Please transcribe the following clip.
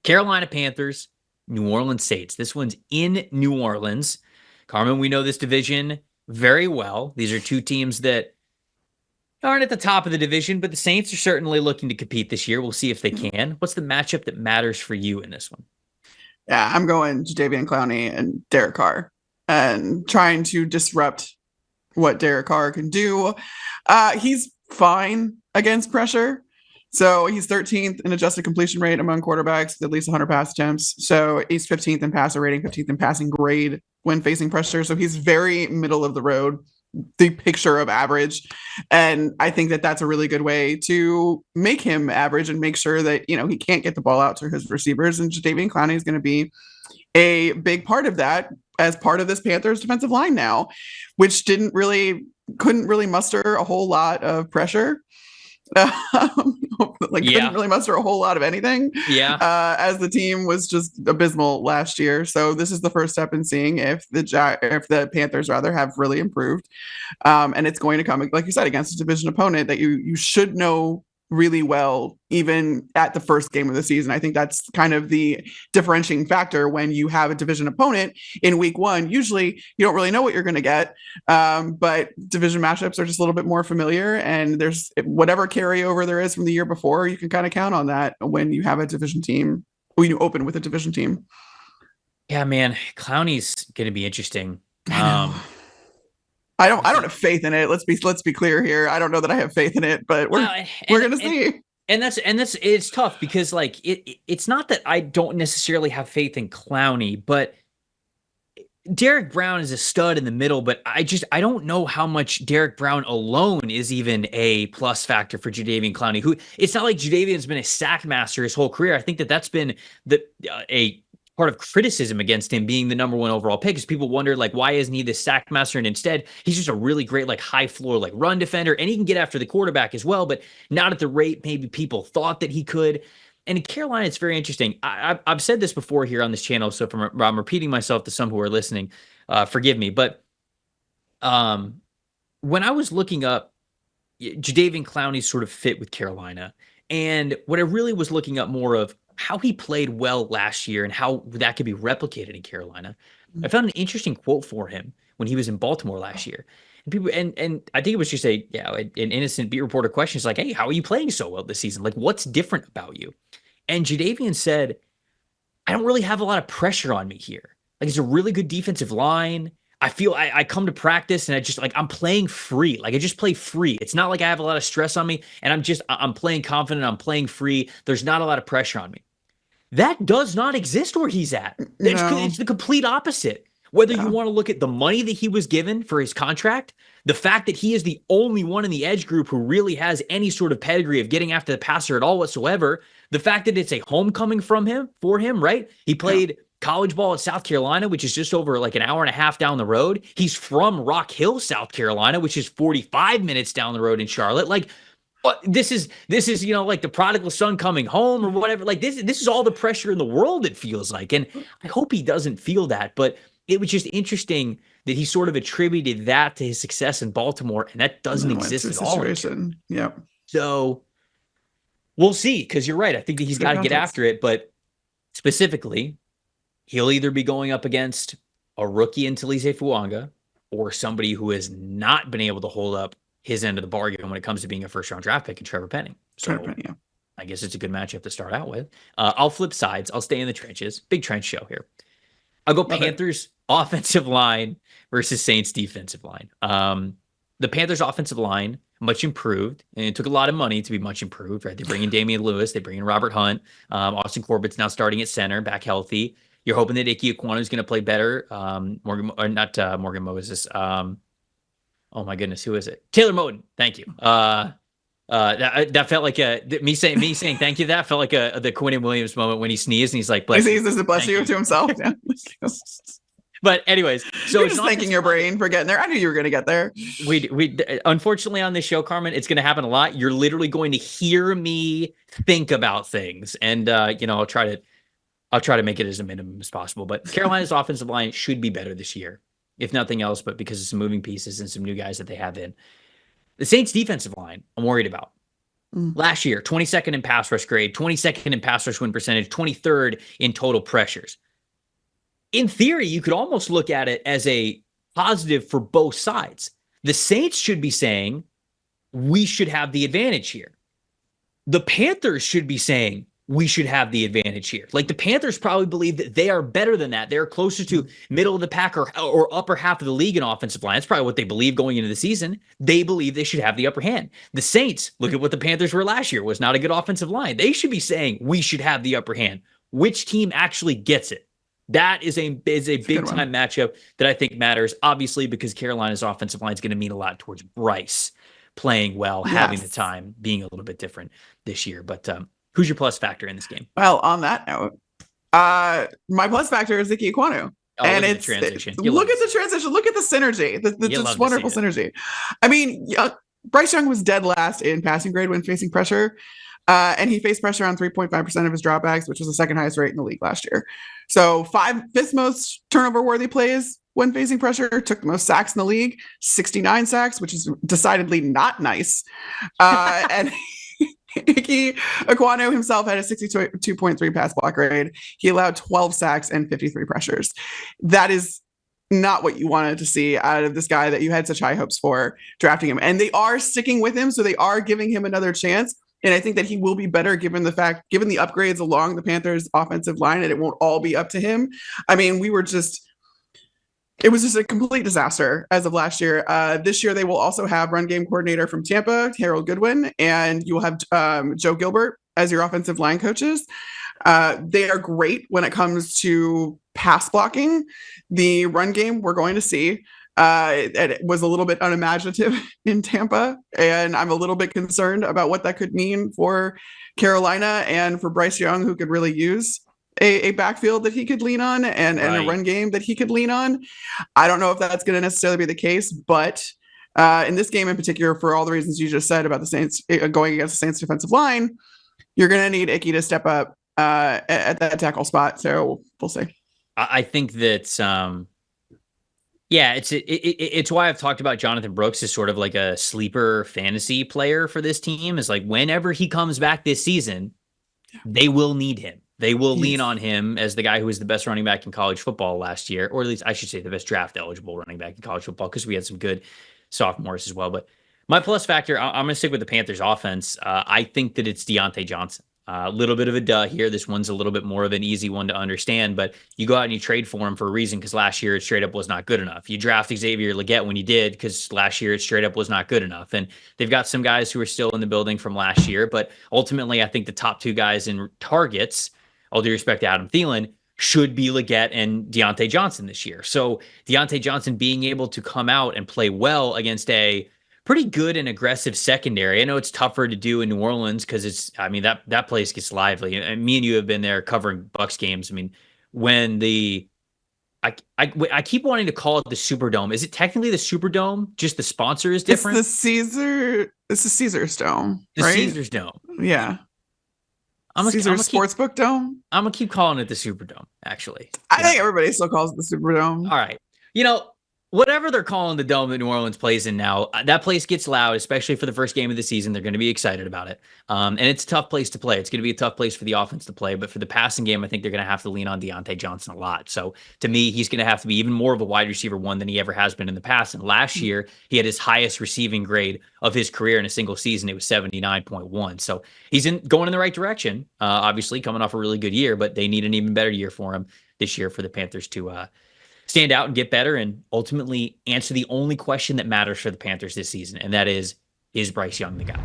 Carolina Panthers, New Orleans Saints. This one's in New Orleans. Carmen, we know this division very well. These are two teams that aren't at the top of the division, but the Saints are certainly looking to compete this year. We'll see if they can. What's the matchup that matters for you in this one? Yeah, I'm going Jadeveon Clowney and Derek Carr and trying to disrupt what Derek Carr can do. He's fine against pressure. So he's 13th in adjusted completion rate among quarterbacks with at least 100 pass attempts. So he's 15th in passer rating, 15th in passing grade when facing pressure. So he's very middle of the road, the picture of average. And I think that that's a really good way to make him average and make sure that, he can't get the ball out to his receivers. And Jadeveon Clowney is going to be a big part of that as part of this Panthers defensive line now, which couldn't really muster a whole lot of pressure. Couldn't really muster a whole lot of anything. Yeah. As the team was just abysmal last year. So this is the first step in seeing if the Panthers rather have really improved. And it's going to come, like you said, against a division opponent that you should know really well, even at the first game of the season. I think that's kind of the differentiating factor when you have a division opponent in week one. Usually you don't really know what you're going to get, but division matchups are just a little bit more familiar, and there's whatever carryover there is from the year before, you can kind of count on that when you have a division team, when you open with a division team. Yeah, man, Clowney's going to be interesting. I don't have faith in it. Let's be clear here. I don't know that I have faith in it, but we're gonna see. And that's it's tough because it's not that I don't necessarily have faith in Clowney, but Derek Brown is a stud in the middle, but I don't know how much Derek Brown alone is even a plus factor for Jadeveon Clowney. Who it's not like Jadeveon's been a sack master his whole career. I think that's been a part of criticism against him being the number one overall pick is people wonder why isn't he the sack master, and instead he's just a really great high floor run defender, and he can get after the quarterback as well, but not at the rate maybe people thought that he could. And in Carolina, it's very interesting. I've said this before here on this channel, so if I'm repeating myself to some who are listening, forgive me, but when I was looking up Jadeveon Clowney's sort of fit with Carolina, and what I really was looking up more of how he played well last year and how that could be replicated in Carolina. I found an interesting quote for him when he was in Baltimore last year. And people, and I think it was just an innocent beat reporter question. It's like, hey, how are you playing so well this season? What's different about you? And Jadeveon said, I don't really have a lot of pressure on me here. It's a really good defensive line. I feel I come to practice and I just I'm playing free. I just play free. It's not like I have a lot of stress on me and I'm playing confident. I'm playing free. There's not a lot of pressure on me. That does not exist where he's at. No. It's the complete opposite. Whether you want to look at the money that he was given for his contract, the fact that he is the only one in the edge group who really has any sort of pedigree of getting after the passer at all whatsoever, the fact that it's a homecoming for him, right? He played college ball at South Carolina, which is just over an hour and a half down the road. He's from Rock Hill, South Carolina, which is 45 minutes down the road in Charlotte. This is the prodigal son coming home or whatever. This is all the pressure in the world, it feels like. And I hope he doesn't feel that, but it was just interesting that he sort of attributed that to his success in Baltimore, and that doesn't exist at all. Yeah. So we'll see, because you're right. I think that he's got to get after it, but specifically, he'll either be going up against a rookie in Talise Fuanga or somebody who has not been able to hold up his end of the bargain when it comes to being a first-round draft pick in Trevor Penning. So I guess it's a good matchup to start out with. I'll flip sides. I'll stay in the trenches. Big trench show here. I'll go Panthers offensive line versus Saints defensive line. The Panthers offensive line, much improved, and it took a lot of money to be much improved, right? They bring in Damian Lewis. They bring in Robert Hunt. Austin Corbett's now starting at center, back healthy. You're hoping that Ekwonu is going to play better. Morgan Moses. Oh my goodness, who is it? Taylor Moton. Thank you. That felt like me saying thank you. That felt like the Quinnen Williams moment when he sneezed and he's like, "Bless you." He says bless you to himself. Yeah. But anyways, so you're just thanking your brain for getting there. I knew you were going to get there. We unfortunately on this show, Carmen, it's going to happen a lot. You're literally going to hear me think about things, and I'll try to make it as a minimum as possible. But Carolina's offensive line should be better this year, if nothing else, but because of some moving pieces and some new guys that they have in. The Saints defensive line, I'm worried about. Last year, 22nd in pass rush grade, 22nd in pass rush win percentage, 23rd in total pressures. In theory, you could almost look at it as a positive for both sides. The Saints should be saying, we should have the advantage here. The Panthers should be saying, we should have the advantage here. Like, the Panthers probably believe that they are better than that. They're closer to middle of the pack or upper half of the league in offensive line. That's probably what they believe going into the season. They believe they should have the upper hand. The Saints, look at what the Panthers were last year, was not a good offensive line. They should be saying, we should have the upper hand. Which team actually gets it? That is a big time matchup that I think matters, obviously, because Carolina's offensive line is going to mean a lot towards Bryce playing well, having the time, being a little bit different this year. But who's your plus factor in this game? Well, on that note, my plus factor is Ekwonu. Oh, and it's transition. Look at the transition. Look at the synergy. This wonderful synergy. I mean, Bryce Young was dead last in passing grade when facing pressure. And he faced pressure on 3.5% of his dropbacks, which was the second highest rate in the league last year. So fifth most turnover-worthy plays when facing pressure, took the most sacks in the league, 69 sacks, which is decidedly not nice. And Ekwonu himself had a 62.3 pass block grade. He allowed 12 sacks and 53 pressures. That is not what you wanted to see out of this guy that you had such high hopes for drafting him. And they are sticking with him, so they are giving him another chance. And I think that he will be better given the upgrades along the Panthers offensive line, and it won't all be up to him. I mean, it was just a complete disaster as of last year. This year, they will also have run game coordinator from Tampa, Harold Goodwin, and you will have Joe Gilbert as your offensive line coaches. They are great when it comes to pass blocking. The run game we're going to see. It was a little bit unimaginative in Tampa, and I'm a little bit concerned about what that could mean for Carolina and for Bryce Young, who could really use a backfield that he could lean on and a run game that he could lean on. I don't know if that's going to necessarily be the case, but in this game in particular, for all the reasons you just said about the Saints going against the Saints defensive line, you're going to need Icky to step up at that tackle spot. So we'll see. I think that yeah, it's why I've talked about Jonathan Brooks as sort of like a sleeper fantasy player for this team. Is like, whenever he comes back this season, they will need him. They will lean on him as the guy who was the best running back in college football last year, or at least I should say the best draft eligible running back in college football, because we had some good sophomores as well. But my plus factor, I'm going to stick with the Panthers offense. I think that it's Deontay Johnson. A little bit of a duh here. This one's a little bit more of an easy one to understand, but you go out and you trade for him for a reason, because last year it straight up was not good enough. You draft Xavier Legette when you did, because last year it straight up was not good enough. And they've got some guys who are still in the building from last year, but ultimately I think the top two guys in targets, all due respect to Adam Thielen, should be Legette and Deontay Johnson this year. So Deontay Johnson being able to come out and play well against a pretty good and aggressive secondary. I know it's tougher to do in New Orleans because that place gets lively. And me and you have been there covering Bucs games. I mean, when I keep wanting to call it the Superdome. Is it technically the Superdome? Just the sponsor is different? It's the Caesars Dome, the right? Caesars Dome. Yeah. Caesars Sportsbook Dome? I'm going to keep calling it the Superdome, actually. I think everybody still calls it the Superdome. All right. Whatever they're calling the dome that New Orleans plays in now, that place gets loud, especially for the first game of the season. They're going to be excited about it. And it's a tough place to play. It's going to be a tough place for the offense to play. But for the passing game, I think they're going to have to lean on Deontay Johnson a lot. So to me, he's going to have to be even more of a wide receiver one than he ever has been in the past. And last year, he had his highest receiving grade of his career in a single season. It was 79.1. So he's going in the right direction, obviously coming off a really good year, but they need an even better year for him this year for the Panthers to stand out and get better and ultimately answer the only question that matters for the Panthers this season. And that is Bryce Young the guy?